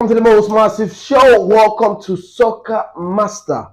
Welcome to the most massive show. Welcome to Soccer Master,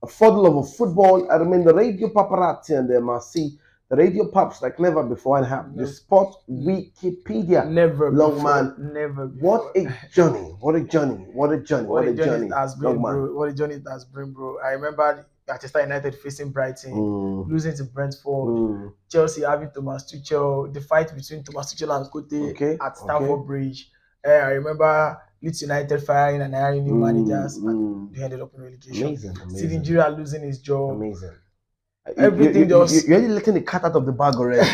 a fondle of a football. I remain the radio paparazzi and the MRC, the radio pups like never before, and have the sport Wikipedia. Never Long before, man. never before. What a journey! What a journey! What a journey! What a journey it has been, Long man. bro. What a journey it has been, bro. I remember Manchester United facing Brighton, losing to Brentford, Chelsea having Thomas Tuchel, the fight between Thomas Tuchel and Conte at Stamford Bridge. I remember Leeds United firing and hiring new managers, and they ended up in relegation. Amazing. Steven Gerrard losing his job. Amazing. Everything you're really letting the cat out of the bag already.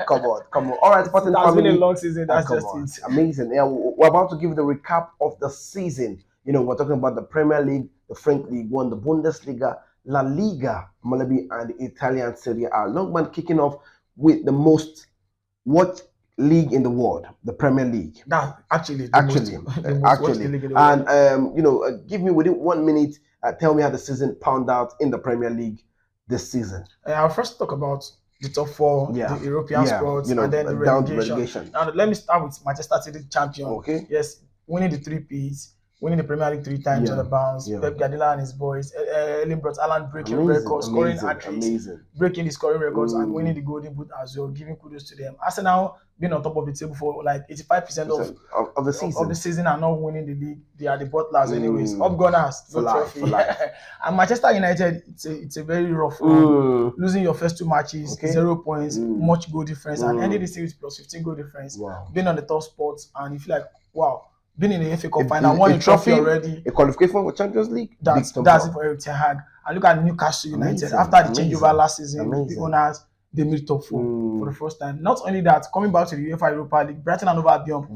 Come on. All right, it has been a long season. That's just it. Amazing. Yeah, we're about to give you the recap of the season. You know, we're talking about the Premier League, the French League One, the Bundesliga, La Liga, Malabi, and the Italian Serie A. Longman kicking off with the most watched league in the world, the Premier League. Actually. And give me within 1 minute. Tell me how the season pound out in the Premier League this season. I'll first talk about the top four, the European spots, and then the relegation. Now, let me start with Manchester City champion. Okay. Yes, winning the 3 Ps, winning the Premier League 3 times on the bounce. Pep Guardiola and his boys, Erling Brot Haaland breaking records, scoring hat-tricks, breaking the scoring records, and winning the Golden Boot as well. Giving kudos to them. Arsenal being on top of the table for like 85% of the season and not winning the league. They are the butlers anyways. Up Gunners, no trophy. And Manchester United, it's a very rough one. Losing your first 2 matches, 0 points, much goal difference, and ending the series plus 15 goal difference. Being on the top spot, and you feel like, wow. Being in the FA Cup final, won a trophy already. A qualification for Champions League. That's it for Eric Ten Hag. And look at Newcastle United. After the changeover last season, the owners, they made top 4 for the first time. Not only that, coming back to the UEFA Europa League, Brighton and Hove Albion,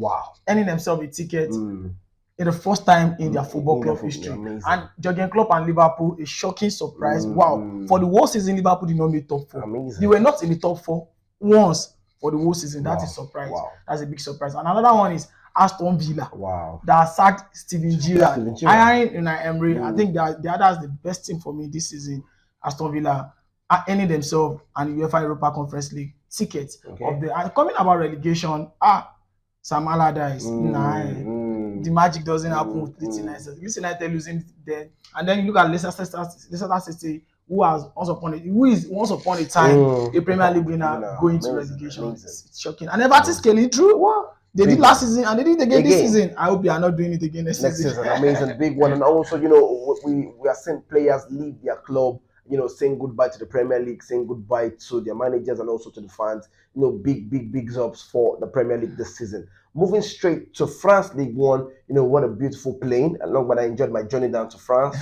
earning themselves a ticket in the first time in their football club history. And Jurgen Klopp and Liverpool, a shocking surprise. For the whole season, Liverpool did not make top 4. They were not in the top 4 once for the whole season. That is a surprise. That's a big surprise. And another one is Aston Villa that sacked Steven Gerrard, hiring Unai Emery. I think that the other is the best team for me this season. Aston Villa are earning themselves and UEFA Europa Conference League tickets of the coming about relegation. Sam Allardyce, the magic doesn't happen with Leeds United. Leeds United losing then, and then you look at Leicester City, who is once upon a time a Premier League winner going to relegation. It's shocking. And Everton scaling through. They did last season and they did again this season. I hope they are not doing it again next season. Amazing, big one. And also, we are seeing players leave their club, saying goodbye to the Premier League, saying goodbye to their managers and also to the fans. Big ups for the Premier League this season. Moving straight to France League One, what a beautiful plane. Along when I enjoyed my journey down to France,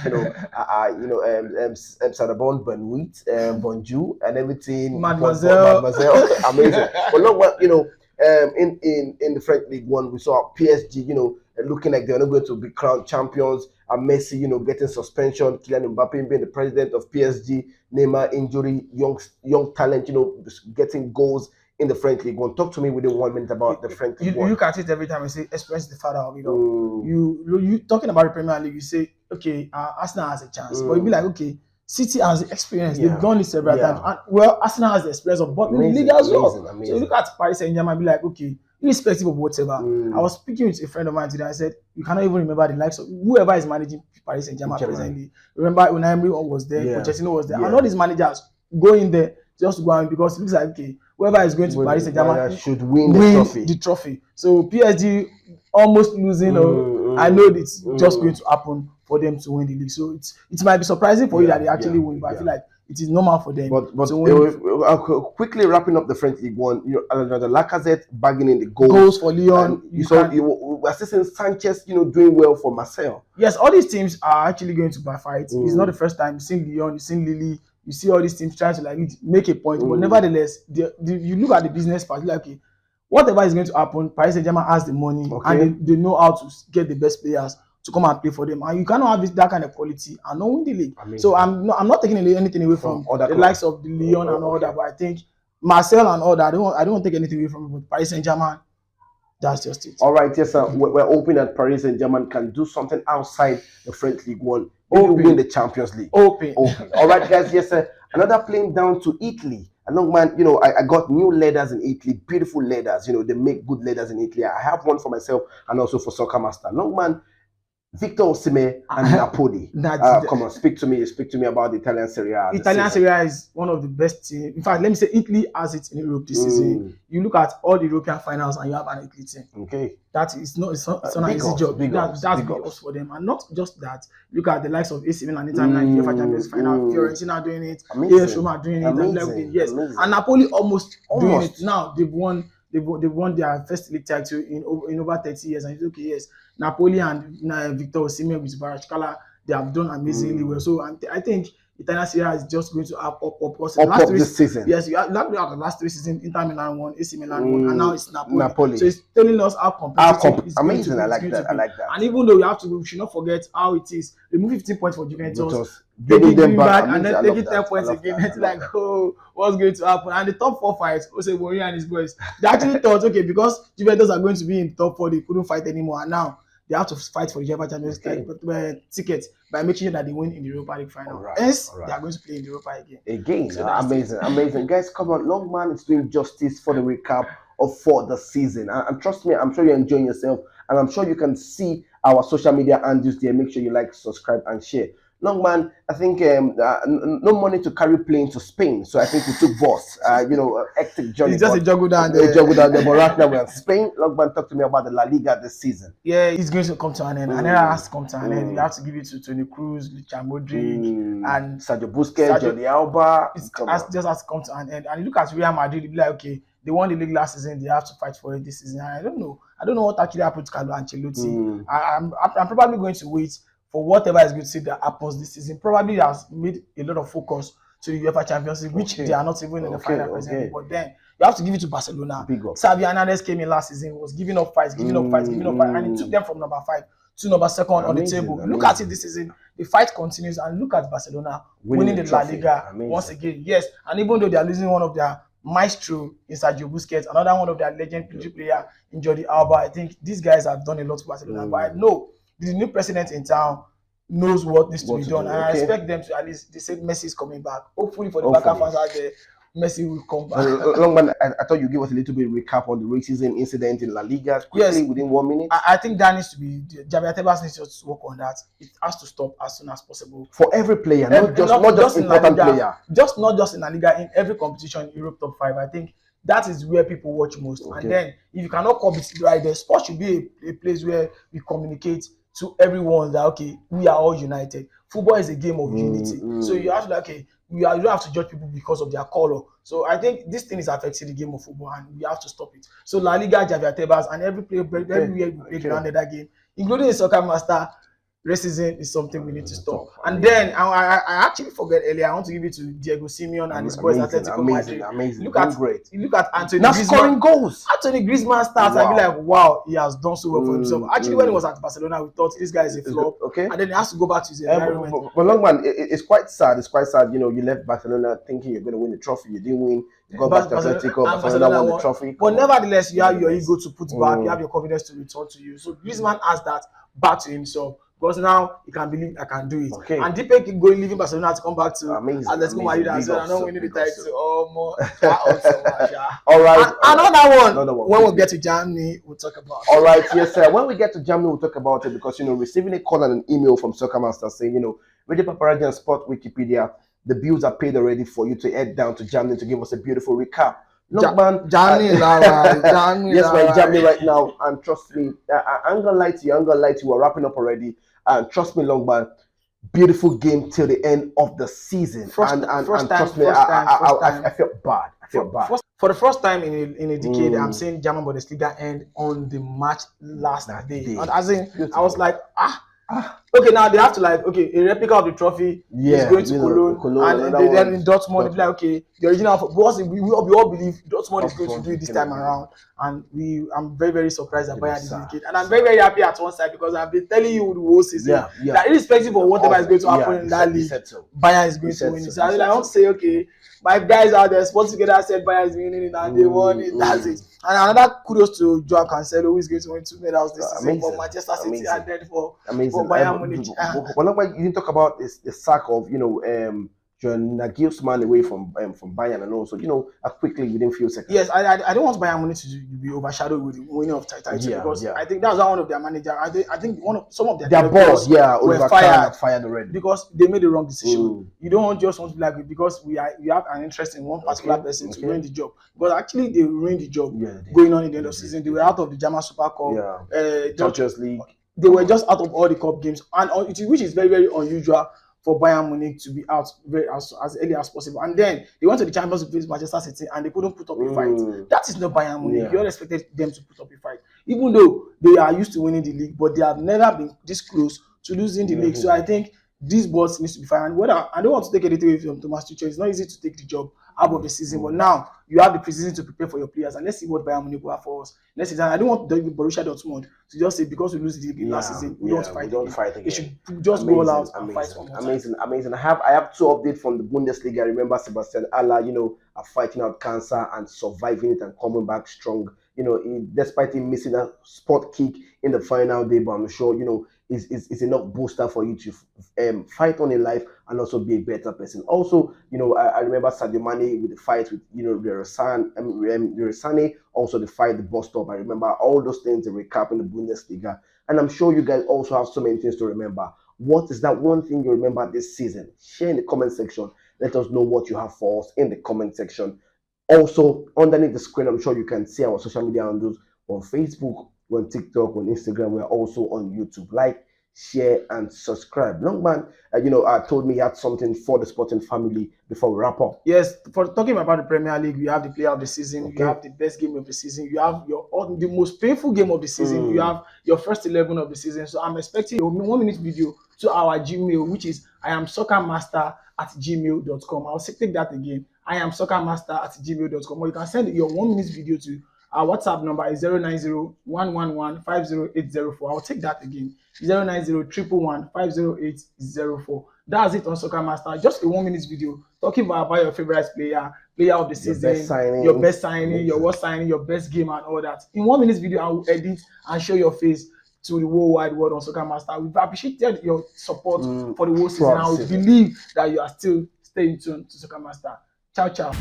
Sarabon, Benoit, Bonjour, and everything. Mademoiselle. Amazing. But look, in the French League One, we saw PSG, looking like they're not going to be crowned champions. And Messi, getting suspension. Kylian Mbappe being the president of PSG. Neymar injury, young talent, getting goals in the French League One. Talk to me within 1 minute about the French League One. You look at it every time you say experience the father of it all. You talking about the Premier League, you say, okay, Arsenal has a chance, but you be like, okay, City has the experience. They've done it several times. And, Arsenal has the experience of both in the league as well. So you look at Paris Saint-Germain and be like, okay, irrespective of whatever. I was speaking with a friend of mine today. I said, you cannot even remember the likes of whoever is managing Paris Saint-Germain presently. Remember when Emery was there, Pochettino was there, and all these managers go in there just to go on because it looks like, okay, whoever is going to Paris Saint-Germain should win the trophy. So PSG almost losing, I know it's just going to happen for them to win the league. So it might be surprising for you that they actually win, but I feel like it is normal for them. But to win. Quickly wrapping up the French League One, the Lacazette bagging in the goals for Lyon. We're seeing Sanchez, doing well for Marseille. Yes, all these teams are actually going to fight. It's not the first time. You've seen Lyon, you've seen Lille, you see all these teams trying to make a point. But nevertheless, you look at the business part, like, okay, whatever is going to happen, Paris Saint-Germain has the money and they know how to get the best players to come and play for them, and you cannot have that kind of quality and not win the league. So I'm not taking anything away from the likes of the Lyon and all that, but I think Marseille and all that, I don't want to take anything away from it. But Paris Saint-Germain, that's just it. All right, yes, sir. We're hoping that Paris Saint-Germain can do something outside the French League One. Maybe win the Champions League. Open. All right, guys, yes, sir. Another plane down to Italy. And long man, you know, I got new leathers in Italy, beautiful leathers. You know, they make good leathers in Italy. I have one for myself and also for Soccer Master. Long man, Victor Osimhen and Napoli. Come on, speak to me about the Italian Serie A. Italian Serie A is one of the best teams. In fact, let me say Italy has it in Europe this season. You look at all the European finals and you have an Italy team. Okay. That is not, it's not an easy job. That's big ups for them. And not just that, look at the likes of AC Milan, Inter Milan, UEFA Champions final, Fiorentina doing it, AS Roma doing it, and yes. And Napoli almost doing it. Now they've won their first league title in over 30 years. And it's okay, yes. Napoli and Victor Osimhen with Kvaratskhelia, they have done amazingly well. So I think Italian Serie A is just going to up this season. Yes, you have the last 3 seasons. Inter Milan won, AC Milan won, and now it's Napoli. So it's telling us how competitive it's amazing. Going to, I like that. And even though we should not forget how it is. Remove 15 points for Juventus, getting them back, and then taking 10 points again. It's like, oh, what's going to happen? And the top 4 fights, Jose Mourinho and his boys, they actually thought, okay, because Juventus are going to be in the top 4, they couldn't fight anymore. And now they have to fight for the UEFA Champions League ticket by making sure that they win in the Europa League final. Hence, they are going to play in the Europa again. So amazing. Guys, come on. Longman is doing justice for the recap for the season. And trust me, I'm sure you're enjoying yourself. And I'm sure you can see our social media handles there. Make sure you like, subscribe, and share. Longman, I think no money to carry plane to Spain, so I think we took bus. Hectic journey. It's just a juggle down there. But right now we're in Spain. Longman, talk to me about the La Liga this season. Yeah, it's going to come to an end. And then it has to come to an end. You have to give it to Toni Kroos, Luka Modric, and Sergio Busquets, Jordi Alba. It just has to come to an end. And you look at Real Madrid, you'll be like, okay, they won the league last season. They have to fight for it this season. And I don't know what actually happened to Carlo Ancelotti. I'm probably going to wait for whatever is going to see that happens this season. Probably has made a lot of focus to the UEFA Champions League, which they are not even in the final presently. But then you have to give it to Barcelona. Xavi Hernandez came in last season, was giving up fights, and it took them from number 5 to number 2 on the table. Look at it this season. The fight continues, and look at Barcelona winning the La Liga once again. Yes, and even though they are losing one of their maestro in Sergio Busquets, another one of their legendary player in Jordi Alba, I think these guys have done a lot for Barcelona. But I know the new president in town knows what needs to be done, and I expect them to at least. They said Messi is coming back. Hopefully for the Barca fans out there, Messi will come back. Longman, I thought you give us a little bit of recap on the racism incident in La Liga quickly within 1 minute. I think that needs to be. Javier Tebas needs to work on that. It has to stop as soon as possible for every player, not just important player. Not just in La Liga, in every competition in Europe top 5. I think that is where people watch most. And then if you cannot come right there, sports should be a place where we communicate to everyone that okay, we are all united. Football is a game of unity. So you have to you don't have to judge people because of their color. So I think this thing is affecting the game of football, and we have to stop it. So La Liga, Javier Tebas, and every player, everywhere we play around that game, including the Soccer Master, racism is something we need to stop. And then I actually forget earlier. I want to give it to Diego Simeone and his boys Atletico Madrid. Amazing. Look at Anthony now Griezmann scoring goals. Anthony Griezmann starts and be like, wow, he has done so well for himself. Actually, when he was at Barcelona, we thought this guy is a flop. And then he has to go back to his environment. But Longman, it's quite sad. It's quite sad. You know, you left Barcelona thinking you're going to win the trophy. You didn't win. You got back to Atletico. Barcelona won the trophy. But nevertheless, you have your ego to put back. You have your confidence to return to you. So Griezmann has that back to himself. Because now he can believe I can do it. And Deepak keep going, leaving Barcelona to come back to Atletico Madrid as well. I know we need the title. All right. Another one. When we get to Germany, we'll talk about it. All right, yes, sir. When we get to Germany, we'll talk about it because, receiving a call and an email from Soccer Master saying, Radio Paparazzi and Sport Wikipedia, the bills are paid already for you to head down to Germany to give us a beautiful recap. Longman, Germany is Germany. Yes, we're in Germany right now, and trust me, I'm gonna lie to you. We're wrapping up already, and trust me, Longman, beautiful game till the end of the season. Trust me, I feel bad. For the first time in a decade, I'm seeing German Bundesliga end on the match last day. And as in, I was like, okay, now they have to a replica of the trophy is going to Cologne, and then in Dortmund, they're like, okay, the original, we all believe Dortmund is going to do it this time around, and I'm very, very surprised that Bayern didn't get, and I'm very, very happy at one side because I've been telling you the whole season that irrespective of whatever is going to happen in that league, Bayern is going to win it. So I don't say, okay, my guys out there, Sports Together said Bayern is winning it, and they won it. That's it. And another kudos to Joao Cancelo, who is going to win 2 medals this season for Manchester City and then for Bayern Munich. Well, you didn't talk about the sack of Nagelsmann away from Bayern, and also quickly within few seconds. Yes, I don't want Bayern Munich to be overshadowed with the winning of title because I think that's one of their managers. I think some of their boss, were fired already because they made the wrong decision. You don't just want to be like because we have an interest in one particular person to win the job, because actually they ruined the job going on in the end of the season. They were out of the German Super Cup, Champions League. They were just out of all the cup games, and which is very, very unusual for Bayern Munich to be out as early as possible. And then they went to the Champions League with Manchester City and they couldn't put up a fight. That is not Bayern Munich. You all expected them to put up a fight, even though they are used to winning the league, but they have never been this close to losing the league. So I think this boss needs to be fired. And whether I don't want to take anything away from Thomas Tuchel, it's not easy to take the job out of the season, but now you have the preseason to prepare for your players, and let's see what Bayern Munich will have for us next season. I don't want Borussia Dortmund to just say because we lose the league last season, we don't fight again. They should just go all out and fight for more. Amazing. I have two updates from the Bundesliga. I remember Sebastian Haller, are fighting out cancer and surviving it and coming back strong. Despite him missing a spot kick in the final day, but I'm sure is enough booster for you to fight on in life and also be a better person. Also, I remember Sadio Mane with the fight with Sane, also the fight, the bus stop. I remember all those things, the recap in the Bundesliga, and I'm sure you guys also have so many things to remember. What is that one thing you remember this season? Share in the comment section. Let us know what you have for us in the comment section. Also, underneath the screen, I'm sure you can see our social media handles on Facebook, on TikTok, on Instagram. We're also on YouTube. Like, share, and subscribe. Longman, told me he had something for the sporting family before we wrap up. Yes, for talking about the Premier League, you have the player of the season, you have the best game of the season, you have the most painful game of the season, you have your first 11 of the season. So I'm expecting a 1 minute video to our Gmail, which is iamsoccermaster@gmail.com. I'll take that again. iamsoccermaster@gmail.com. Or you can send your 1 minute video to our WhatsApp number is 090-111-50804. I'll take that again. 090-111-50804. That's it on Soccer Master. Just a 1 minute video talking about your favorite player of the season, your best signing, your worst signing, your best game, and all that. In 1 minute video, I will edit and show your face to the whole wide world on Soccer Master. We've appreciated your support for the whole season. I believe that you are still staying tuned to Soccer Master. Ciao, ciao.